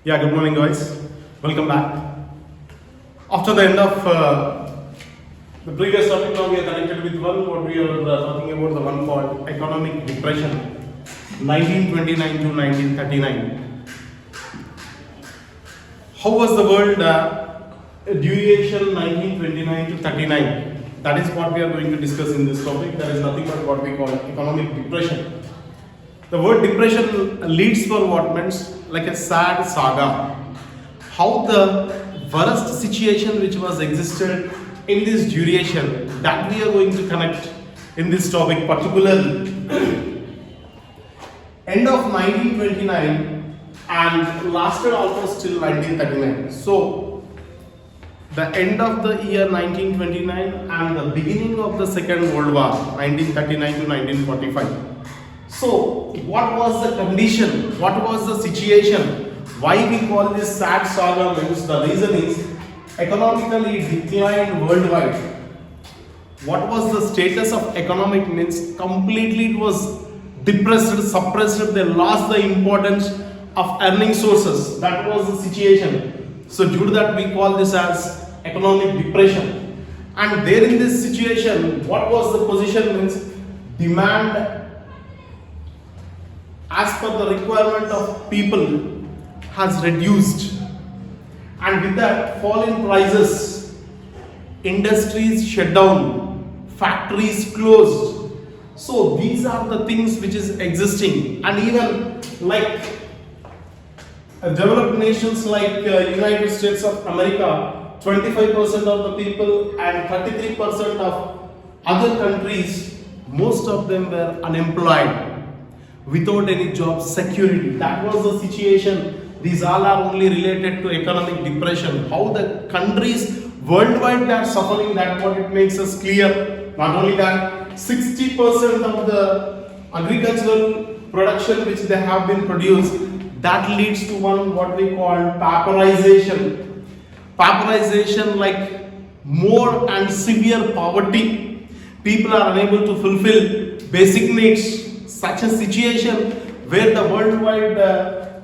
Yeah, good morning, guys. Welcome back. After the end of the previous topic, now we are connected with one. What we are talking about the one called economic depression, 1929 to 1939. How was the world duration 1929 to 39? That is what we are going to discuss in this topic. There is nothing but what we call economic depression. The word depression leads for what means like a sad saga. How the worst situation which was existed in this duration that we are going to connect in this topic particularly. End of 1929 and lasted almost till 1939. So the end of the year 1929 and the beginning of the Second World War 1939 to 1945. So, what was the condition? What was the situation? Why we call this sad saga means the reason is economically declined worldwide. What was the status of economic means completely it was depressed, suppressed, they lost the importance of earning sources. That was the situation. So due to that we call this as economic depression. And there in this situation, what was the position means demand as per the requirement of people has reduced, and with that fall in prices, industries shut down, factories closed. So these are the things which is existing, and even like developed nations like United States of America, 25% of the people and 33% of other countries, most of them were unemployed without any job security. That was the situation. These all are only related to economic depression. How the countries worldwide they are suffering, that what it makes us clear. Not only that, 60% of the agricultural production which they have been produced, that leads to one what we call pauperization. Pauperization like more and severe poverty. People are unable to fulfill basic needs. Such a situation where the worldwide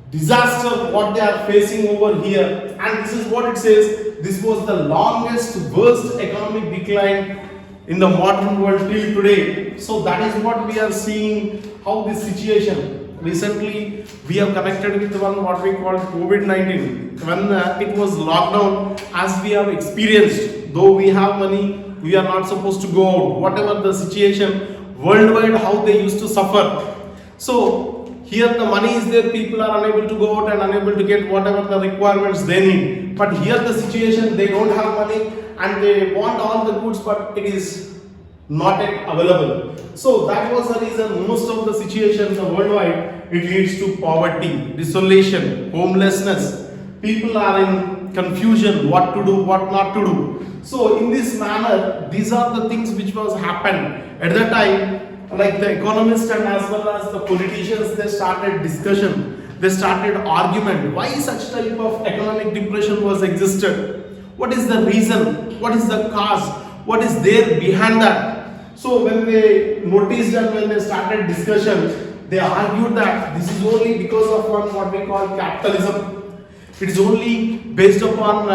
disaster what they are facing over here, and this is what it says, this was the longest worst economic decline in the modern world till today. So that is what we are seeing, how this situation. Recently we have connected with one what we call COVID-19 when it was lockdown, as we have experienced, though we have money we are not supposed to go out, whatever the situation worldwide how they used to suffer. So here the money is there, people are unable to go out and unable to get whatever the requirements they need. But here the situation, they don't have money and they want all the goods but it is not yet available. So that was the reason most of the situations worldwide it leads to poverty, desolation, homelessness. People are in confusion what to do, what not to do. So in this manner, these are the things which was happened at the time. Like the economists and as well as the politicians, they started discussion, they started argument. Why such type of economic depression was existed? What is the reason? What is the cause? What is there behind that? So when they noticed and when they started discussion, they argued that this is only because of one what we call capitalism. It is only based upon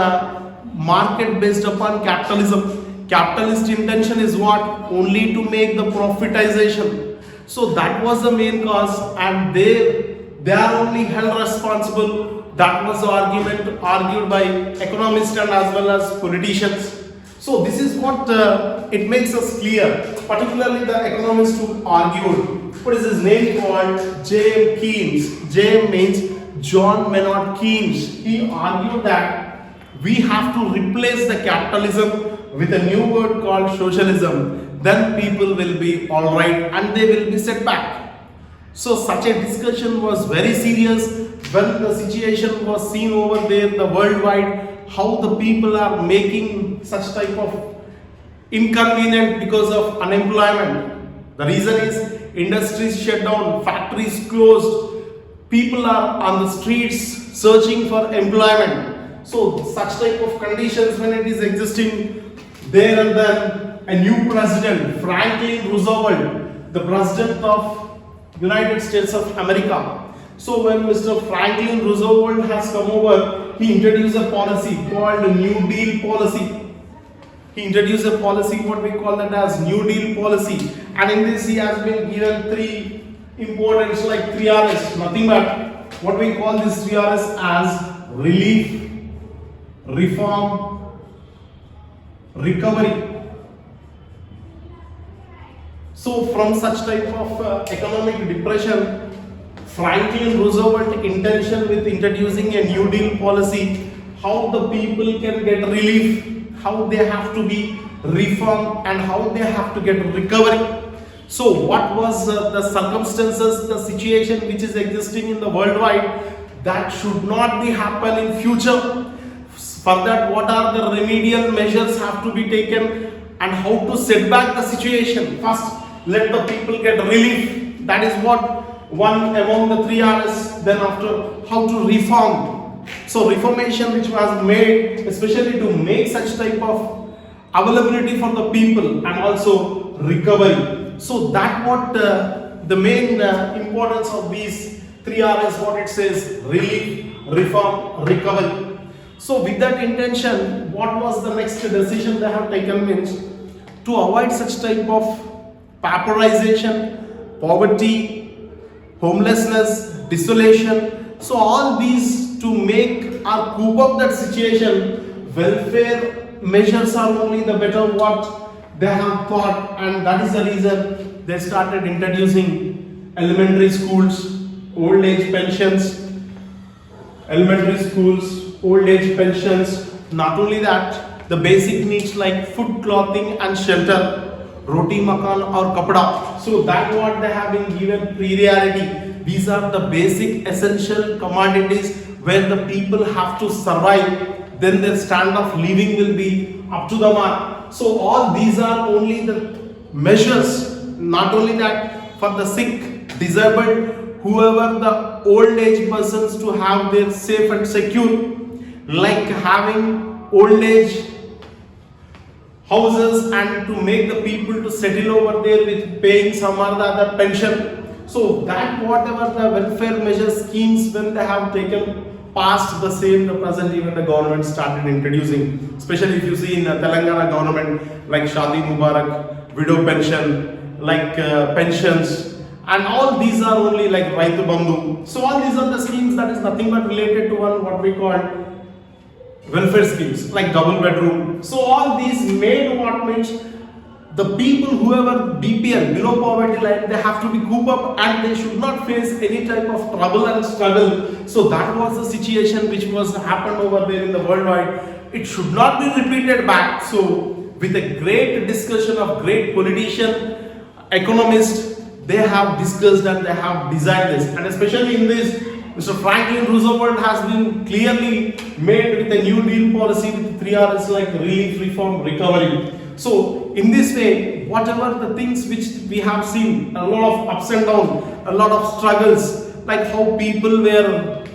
market based upon capitalism. Capitalist intention is what? Only to make the profitization. So that was the main cause and they are only held responsible. That was the argument argued by economists and as well as politicians. So this is what it makes us clear. Particularly the economist who argued. What is his name called? J.M. Keynes. J.M. means John Maynard Keynes. He argued that we have to replace the capitalism with a new word called socialism. Then people will be alright and they will be set back. So such a discussion was very serious when the situation was seen over there, the worldwide, how the people are making such type of inconvenient because of unemployment. The reason is industries shut down, factories closed, people are on the streets searching for employment. So such type of conditions when it is existing, there and then a new president, Franklin Roosevelt, the president of United States of America, So when Mr. Franklin Roosevelt has come over, he introduced a policy called New Deal policy. He introduced a policy, what we call that as New Deal policy, and in this he has been given three importance, like 3Rs, nothing but what we call these 3Rs as relief, reform, recovery. So from such type of economic depression, Franklin Roosevelt intention with introducing a New Deal policy, how the people can get relief, how they have to be reformed, and how they have to get recovery. So what was the circumstances, the situation which is existing in the worldwide, that should not be happen in future. For that, what are the remedial measures have to be taken, and how to set back the situation? First, let the people get relief. That is what one among the 3Rs. Then after, how to reform. So reformation which was made especially to make such type of availability for the people, and also recovery. So that what the main importance of these 3Rs, what it says: relief, reform, recovery. So with that intention, what was the next decision they have taken means to avoid such type of pauperization, poverty, homelessness, desolation. So all these to make or cope up that situation, welfare measures are only the better what they have thought, and that is the reason they started introducing elementary schools, old age pensions, elementary schools, old age pensions. Not only that, the basic needs like food, clothing and shelter, roti, makan or kapda. So that what they have been given priority. These are the basic essential commodities where the people have to survive. Then their standard of living will be up to the mark. So all these are only the measures. Not only that, for the sick, disabled, whoever the old age persons to have their safe and secure, like having old age houses, and to make the people to settle over there with paying some or the other pension. So that whatever the welfare measure schemes when they have taken past, the same the present even the government started introducing. Especially if you see in the Telangana government, like Shadi Mubarak, widow pension, like pensions, and all these are only like Raitu Bandhu. So all these are the schemes that is nothing but related to one what we call welfare schemes, like double bedroom. So all these made what means the people whoever BPL, below poverty line, they have to be coop up and they should not face any type of trouble and struggle. So that was the situation which was happened over there in the worldwide. It should not be repeated back. So with a great discussion of great politician, economists, they have discussed and they have designed this. And especially in this, Mr. Franklin Roosevelt has been clearly made with a New Deal policy with 3Rs like relief, reform, recovery. So in this way, whatever the things which we have seen, a lot of ups and downs, a lot of struggles, like how people were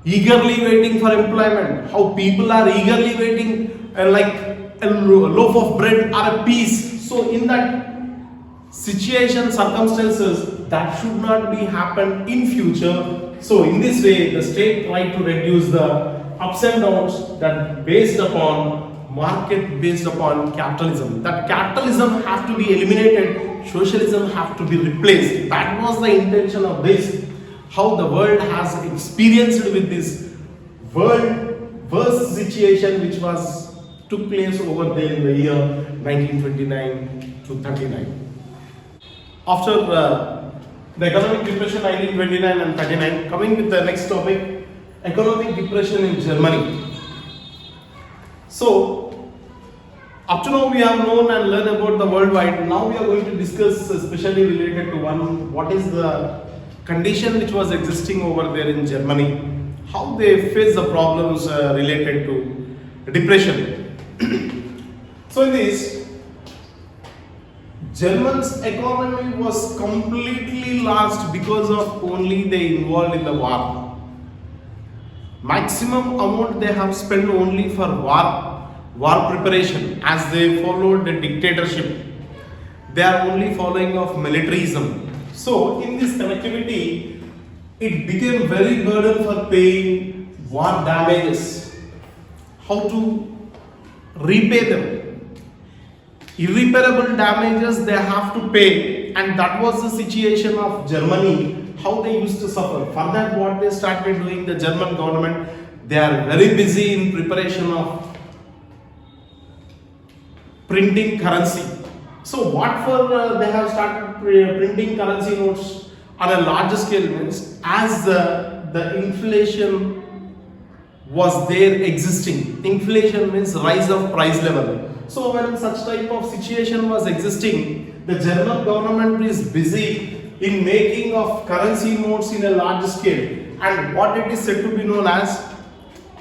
eagerly waiting for employment, how people are eagerly waiting like a loaf of bread or a piece. So in that situation, circumstances, that should not be happen in future. So in this way, the state tried to reduce the ups and downs that based upon market, based upon capitalism. That capitalism have to be eliminated, socialism have to be replaced. That was the intention of this. How the world has experienced with this world worst situation which was took place over there in the year 1929 to 39. After the economic depression 1929 and 39, coming with the next topic, economic depression in Germany. So up to now we have known and learned about the worldwide. Now we are going to discuss especially related to one, what is the condition which was existing over there in Germany, how they face the problems related to depression. So in this, Germany's economy was completely lost because of only they involved in the war. Maximum amount they have spent only for war preparation, as they followed the dictatorship. They are only following of militarism. So in this connectivity, it became very burden for paying war damages. How to repay them? Irreparable damages they have to pay, and that was the situation of Germany, how they used to suffer. For that, what they started doing, the German government, they are very busy in preparation of printing currency. So what for they have started printing currency notes on a larger scale means, as the inflation was there existing. Inflation means rise of price level. So when such type of situation was existing, the German government is busy in making of currency notes in a large scale. And what it is said to be known as,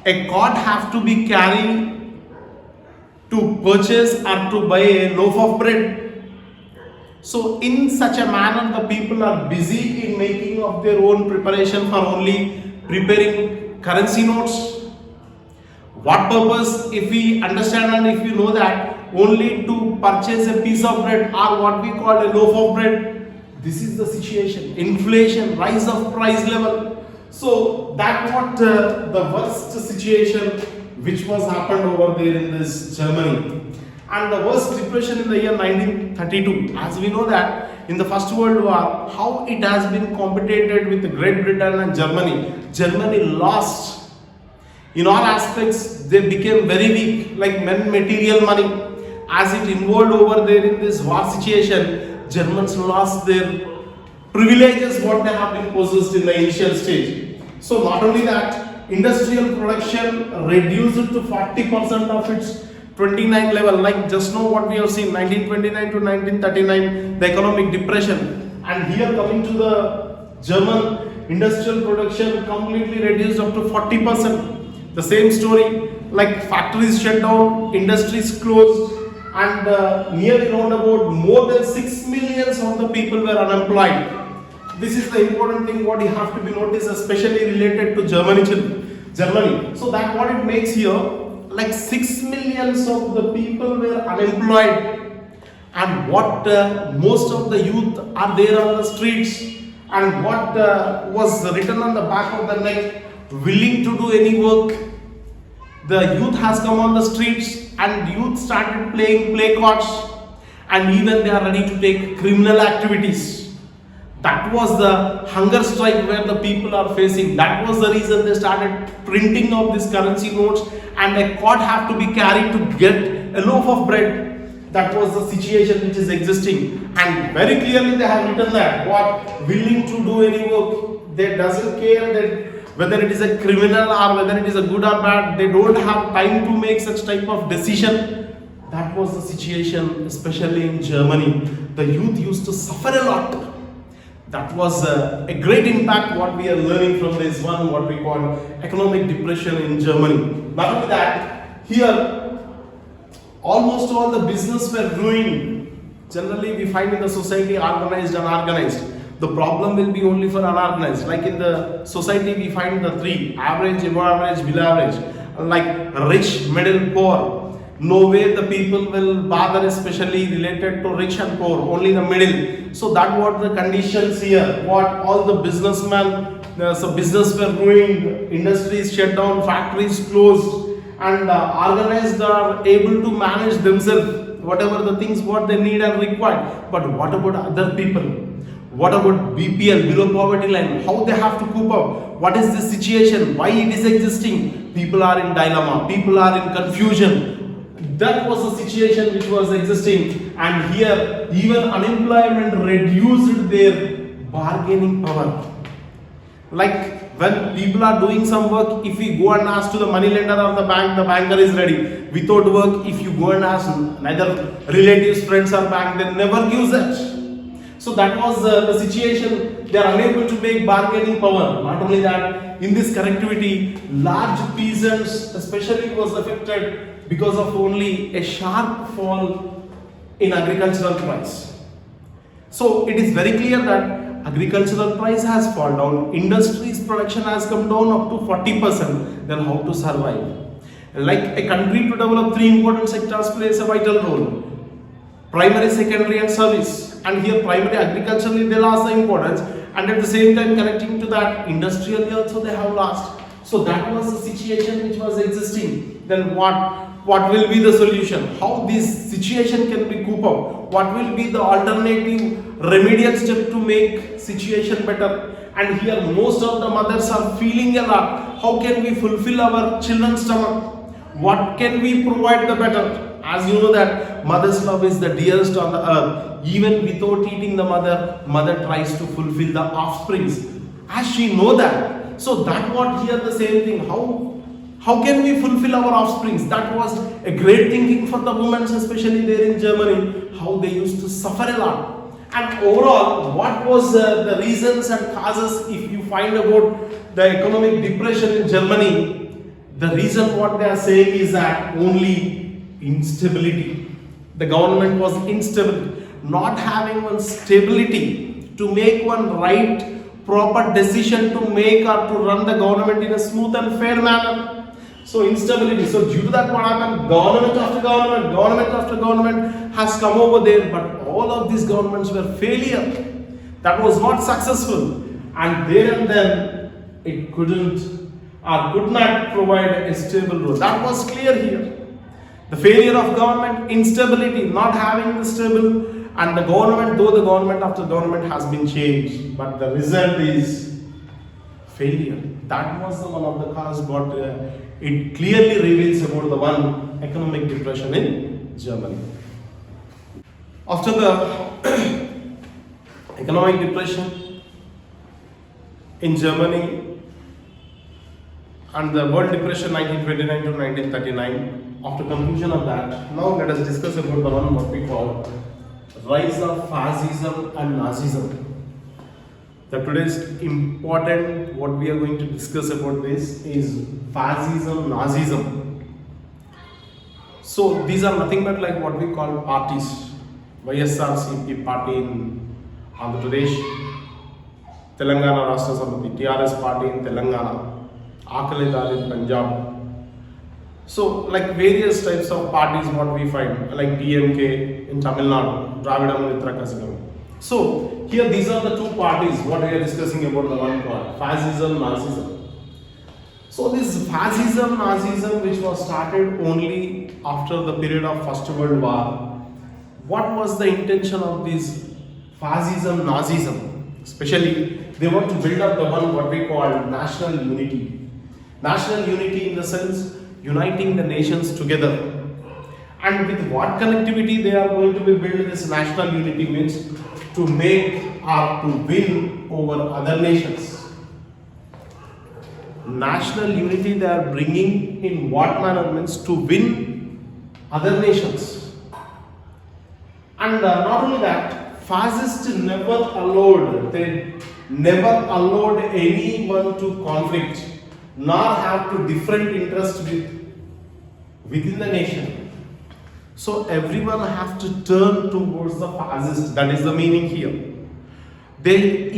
a cart have to be carried to purchase or to buy a loaf of bread. So in such a manner, the people are busy in making of their own preparation for only preparing currency notes. What purpose? If we understand and if we know that only to purchase a piece of bread or what we call a loaf of bread, this is the situation. Inflation, rise of price level. So that what the worst situation which was happened over there in this Germany. And the worst depression in the year 1932. As we know that in the First World War, how it has been competed with Great Britain and Germany. Germany lost. In all aspects, they became very weak, like material money. As it involved over there in this war situation, Germans lost their privileges what they have been possessed in the initial stage. So not only that, industrial production reduced to 40% of its 29 level, like just now what we have seen, 1929 to 1939, the economic depression. And here coming to the German industrial production completely reduced up to 40%. The same story, like factories shut down, industries closed, and nearly round about more than 6 million of the people were unemployed. This is the important thing what you have to be noticed, especially related to Germany. So that what it makes here, like 6 millions of the people were unemployed, and what most of the youth are there on the streets, and what was written on the back of the neck, willing to do any work. The youth has come on the streets, and youth started playing play cards, and even they are ready to take criminal activities. That was the hunger strike where the people are facing. That was the reason they started printing of these currency notes, and a cart have to be carried to get a loaf of bread. That was the situation which is existing, and very clearly they have written that what willing to do any work. They doesn't care that whether it is a criminal or whether it is a good or bad. They don't have time to make such type of decision. That was the situation, especially in Germany. The youth used to suffer a lot. That was a great impact what we are learning from this one, what we call economic depression in Germany. Not only that, here almost all the business were ruined. Generally we find in the society organized and unorganized. The problem will be only for unorganized. Like in the society we find the three: average, above average, below average. Like rich, middle, poor. No way the people will bother, especially related to rich and poor, only the middle. So that what the conditions here, what all the businessmen, so business were ruined, industries shut down, factories closed, and organized are able to manage themselves, whatever the things what they need and required. But what about other people? What about BPL, below poverty line? How they have to cope up? What is the situation? Why it is existing? People are in dilemma, people are in confusion. That was the situation which was existing, and here even unemployment reduced their bargaining power. Like when people are doing some work, if we go and ask to the money lender or the banker is ready. Without work, if you go and ask neither relatives, friends or bank, they never gives it. So that was the situation. They are unable to make bargaining power. Not only that, in this connectivity, large peasants especially was affected because of only a sharp fall in agricultural price. So it is very clear that agricultural price has fallen down, industries production has come down up to 40%, then how to survive? Like a country to develop, three important sectors plays a vital role: primary, secondary and service. And here primary agriculturally they lost the importance, and at the same time connecting to that industrially also they have lost. So that was the situation which was existing. Then what will be the solution? How this situation can be cope up? What will be the alternative remedial step to make situation better? And here most of the mothers are feeling a lot. How can we fulfill our children's stomach? What can we provide the better? As you know that mother's love is the dearest on the earth. Even without eating the mother tries to fulfill the offsprings. As she know that. So that what here the same thing. How can we fulfill our offsprings? That was a great thinking for the women, especially there in Germany, how they used to suffer a lot. And overall, what was the reasons and causes if you find about the economic depression in Germany? The reason what they are saying is that only instability. The government was instable, not having one stability to make one right, proper decision to make or to run the government in a smooth and fair manner. So instability. So due to that what happened, government after government has come over there, but all of these governments were failure. That was not successful. And there and then it couldn't or could not provide a stable rule. That was clear here. The failure of government, instability, not having the stable, and the government, though the government after government has been changed, but the result is failure. That was the one of the cause, but it clearly reveals about the one economic depression in Germany. After the economic depression in Germany and the world depression 1929 to 1939, after conclusion of that, now let us discuss about the one what we call rise of Fascism and Nazism. The today's important what we are going to discuss about this is Fascism, Nazism. So these are nothing but like what we call parties. YSRCP party in Andhra Pradesh, Telangana Rashtra Samiti, TRS party in Telangana, Akali in Punjab. So like various types of parties what we find, like DMK in Tamil Nadu, Dravida Munitra Kazhagam. So here these are the two parties what we are discussing about the one called Fascism, Nazism. So this Fascism, Nazism which was started only after the period of First World War. What was the intention of this Fascism, Nazism? Especially they want to build up the one what we call national unity. National unity in the sense uniting the nations together. And with what connectivity they are going to be build this national unity means to make or to win over other nations. National unity they are bringing in what manner means to win other nations. And not only that, fascists never allowed anyone to conflict nor have to different interests within the nation. So everyone has to turn towards the fascist. That is the meaning here. They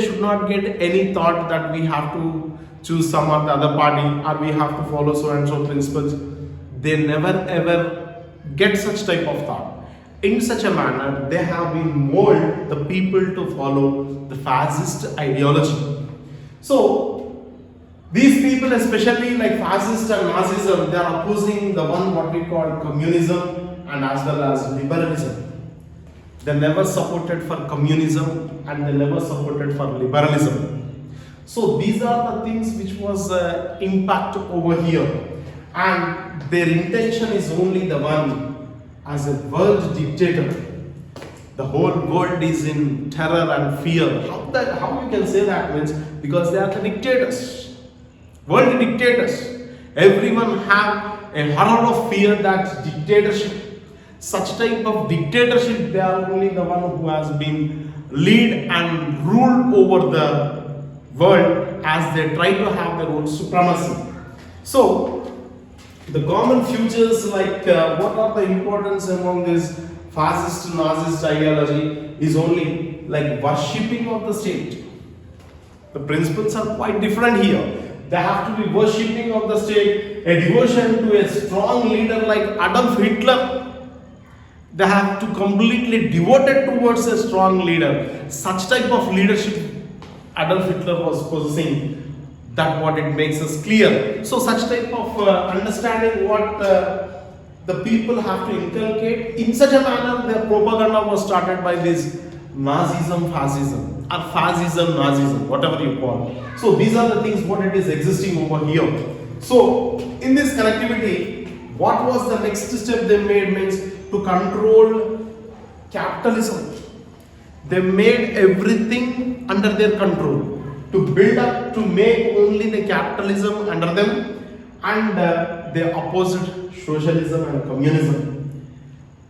should not get any thought that we have to choose some of the other party or we have to follow so and so principles. They never ever get such type of thought. In such a manner, they have been molded the people to follow the fascist ideology. So these people, especially like fascist and Nazism, they are opposing the one what we call communism and as well as liberalism. They never supported for communism and they never supported for liberalism. So these are the things which was impact over here, and their intention is only the one as a world dictator. The whole world is in terror and fear. How you can say that means because they are the dictators, world dictators. Everyone have a horror of fear that dictatorship. Such type of dictatorship, they are only the one who has been lead and ruled over the world as they try to have their own supremacy. So the common futures like what are the importance among this fascist Nazist ideology is only like worshipping of the state. The principles are quite different here. They have to be worshipping of the state, a devotion to a strong leader like Adolf Hitler. They have to completely devoted towards a strong leader. Such type of leadership Adolf Hitler was possessing. That what it makes us clear. So such type of understanding what the people have to inculcate in such a manner, their propaganda was started by this Nazism, fascism, or fascism, Nazism, whatever you call. So these are the things what it is existing over here. So in this connectivity, what was the next step they made means to control capitalism. They made everything under their control to build up, to make only the capitalism under them, and they opposed socialism and communism.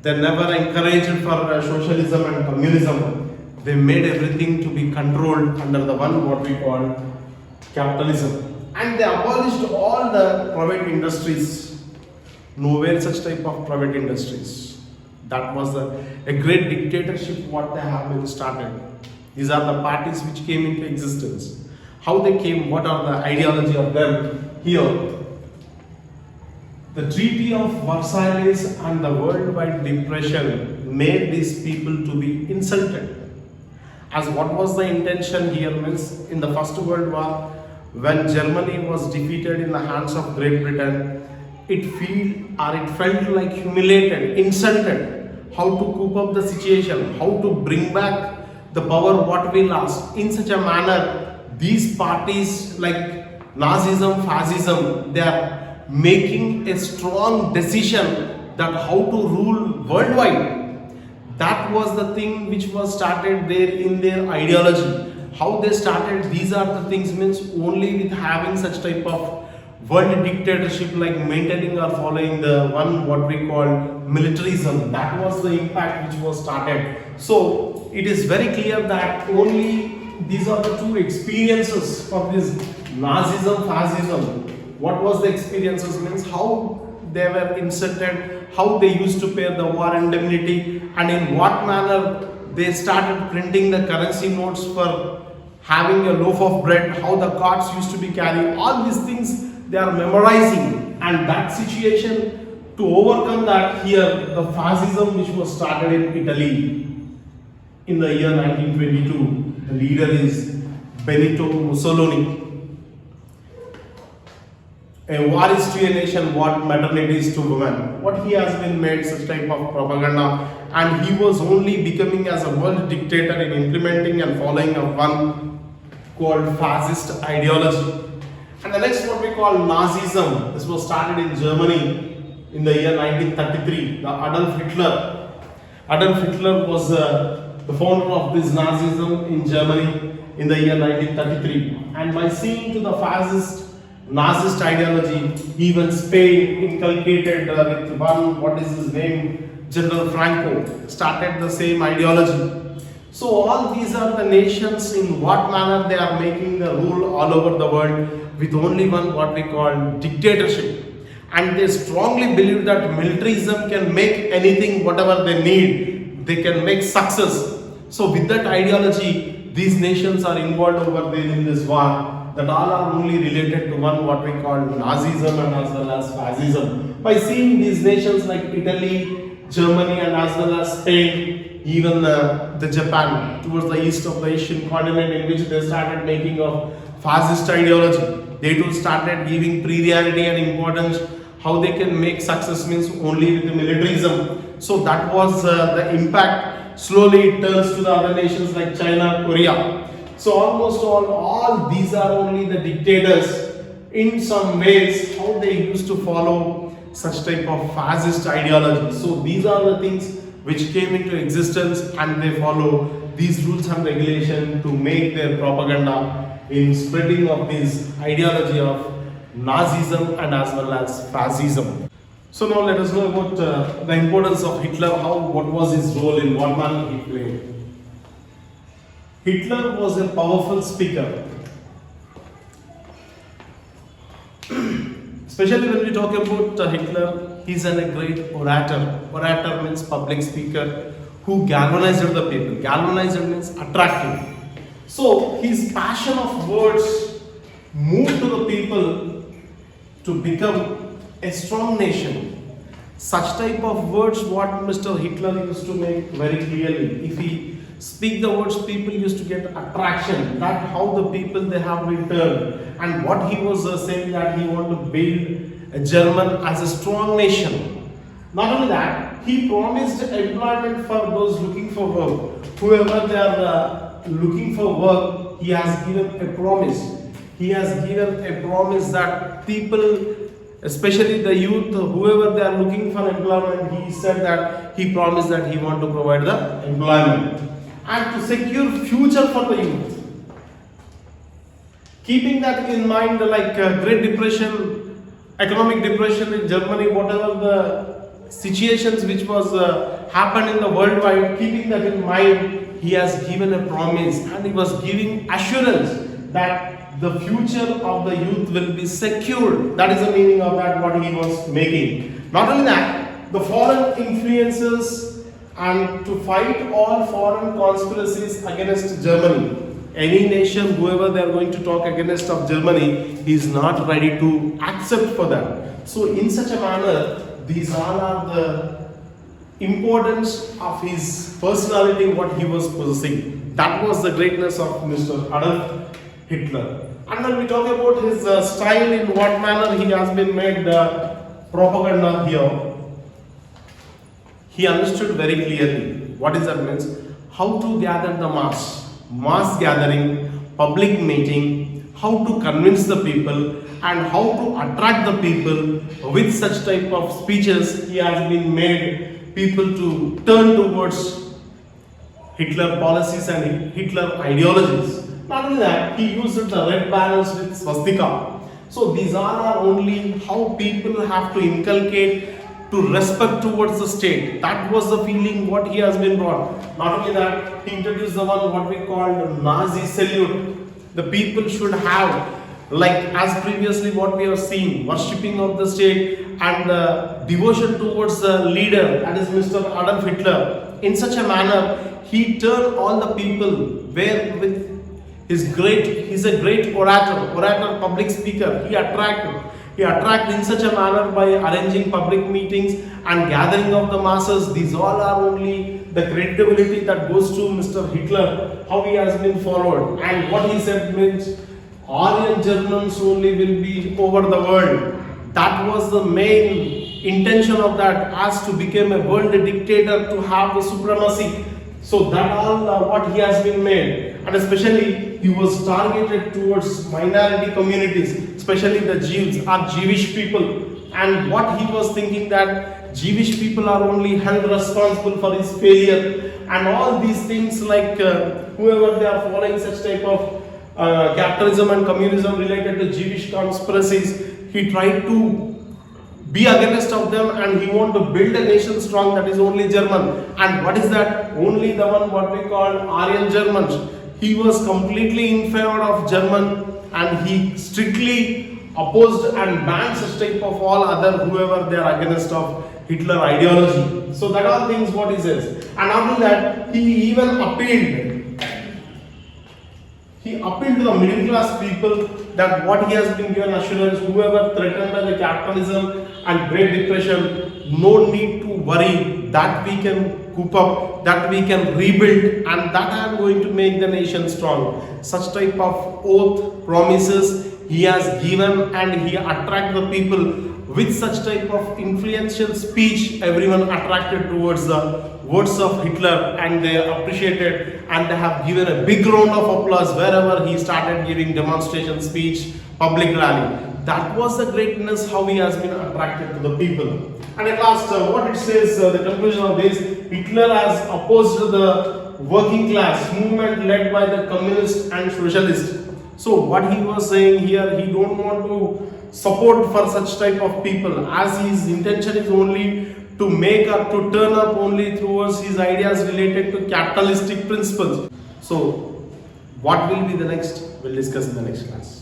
They never encouraged for socialism and communism. They made everything to be controlled under the one what we call capitalism. And they abolished all the private industries. Nowhere such type of private industries. That was a great dictatorship what they have been started. These are the parties which came into existence. How they came, what are the ideology of them here. The Treaty of Versailles and the worldwide depression made these people to be insulted. As what was the intention here means in the First World War, when Germany was defeated in the hands of Great Britain, it felt like humiliated, insulted, how to cope up the situation, how to bring back the power what we lost. In such a manner, these parties like Nazism, Fascism, they are making a strong decision that how to rule worldwide. That was the thing which was started there in their ideology. How they started, these are the things means only with having such type of world dictatorship like maintaining or following the one what we call militarism. That was the impact which was started. So it is very clear that only these are the two experiences for this Nazism, Fascism. What was the experiences means how they were insulted, how they used to pay the war indemnity, and in what manner they started printing the currency notes for having a loaf of bread, how the carts used to be carried. All these things they are memorizing, and that situation to overcome that here the fascism which was started in Italy in the year 1922. The leader is Benito Mussolini. A war is to a nation what maternity is to women. What he has been made such type of propaganda, and he was only becoming as a world dictator in implementing and following of one called fascist ideology. And the next what we call Nazism. This was started in Germany in the year 1933. The Adolf Hitler. Adolf Hitler was the founder of this Nazism in Germany in the year 1933. And by seeing to the fascist Nazist ideology, even Spain inculcated with one, what is his name, General Franco, started the same ideology. So all these are the nations in what manner they are making the rule all over the world with only one what we call dictatorship. And they strongly believe that militarism can make anything whatever they need, they can make success. So with that ideology, these nations are involved over there in this war. That all are only related to one what we call Nazism and as well as Fascism. By seeing these nations like Italy, Germany and as well as Spain, even the Japan towards the east of the Asian continent in which they started making of fascist ideology. They too started giving priority and importance how they can make success means only with the militarism. So that was the impact. Slowly it turns to the other nations like China, Korea. So almost all these are only the dictators in some ways how they used to follow such type of fascist ideology. So these are the things which came into existence, and they follow these rules and regulation to make their propaganda in spreading of this ideology of Nazism and as well as Fascism. So now let us know about the importance of Hitler, what was his role, in what manner he played. Hitler was a powerful speaker. Especially when we talk about Hitler, he is a great orator. Orator means public speaker who galvanized the people. Galvanized means attractive. So his passion of words moved to the people to become a strong nation. Such type of words what Mr. Hitler used to make very clearly. If he speak the words, people used to get attraction. That how the people they have been turned. And what he was saying that he want to build German as a strong nation. Not only that, he promised employment for those looking for work. Whoever they are looking for work, he has given a promise. He has given a promise that people, especially the youth, whoever they are looking for employment, he said that he promised that he want to provide the employment and to secure future for the youth. Keeping that in mind, like Great Depression, economic depression in Germany, whatever the situations which was happened in the worldwide, keeping that in mind, he has given a promise and he was giving assurance that the future of the youth will be secured. That is the meaning of that what he was making. Not only that, the foreign influences and to fight all foreign conspiracies against Germany. Any nation, whoever they are going to talk against of Germany, he is not ready to accept for that. So in such a manner, these all are the importance of his personality, what he was possessing. That was the greatness of Mr. Adolf Hitler. And when we talk about his style, in what manner he has been made propaganda here, he understood very clearly what is that means, how to gather the mass gathering, public meeting, how to convince the people and how to attract the people with such type of speeches. He has been made people to turn towards Hitler policies and Hitler ideologies. Not only that, he used the red banners with swastika. So these all are only how people have to inculcate to respect towards the state. That was the feeling what he has been brought. Not only that, he introduced the one what we called Nazi salute. The people should have, like as previously what we have seen, worshipping of the state and devotion towards the leader, that is Mr. Adolf Hitler. In such a manner, he turned all the people where with he's a great orator, public speaker. He attract in such a manner by arranging public meetings and gathering of the masses. These all are only the credibility that goes to Mr. Hitler, how he has been followed. And what he said means, Aryan Germans only will be over the world. That was the main intention of that, as to become a world dictator, to have the supremacy. So that all what he has been made. And especially he was targeted towards minority communities, especially the Jews or Jewish people. And what he was thinking that Jewish people are only held responsible for his failure. And all these things like whoever they are following such type of capitalism and communism related to Jewish conspiracies, he tried to be against of them and he want to build a nation strong, that is only German. And what is that? Only the one what we call Aryan Germans. He was completely in favor of German and he strictly opposed and banned such type of all other whoever they are against of Hitler ideology. So that all things what he says. And after that, he even appealed. He appealed to the middle class people that what he has been given assurance, whoever threatened by the capitalism and Great Depression, no need to worry, that we can coop up, that we can rebuild, and that I am going to make the nation strong. Such type of oath, promises he has given, and he attract the people with such type of influential speech. Everyone attracted towards the words of Hitler and they appreciated and they have given a big round of applause wherever he started giving demonstration speech, public rally. That was the greatness how he has been attracted to the people. And at last, what it says, the conclusion of this, Hitler has opposed the working class movement led by the communists and socialists. So what he was saying here, he don't want to support for such type of people, as his intention is only to make up, to turn up only towards his ideas related to capitalistic principles. So what will be the next? We'll discuss in the next class.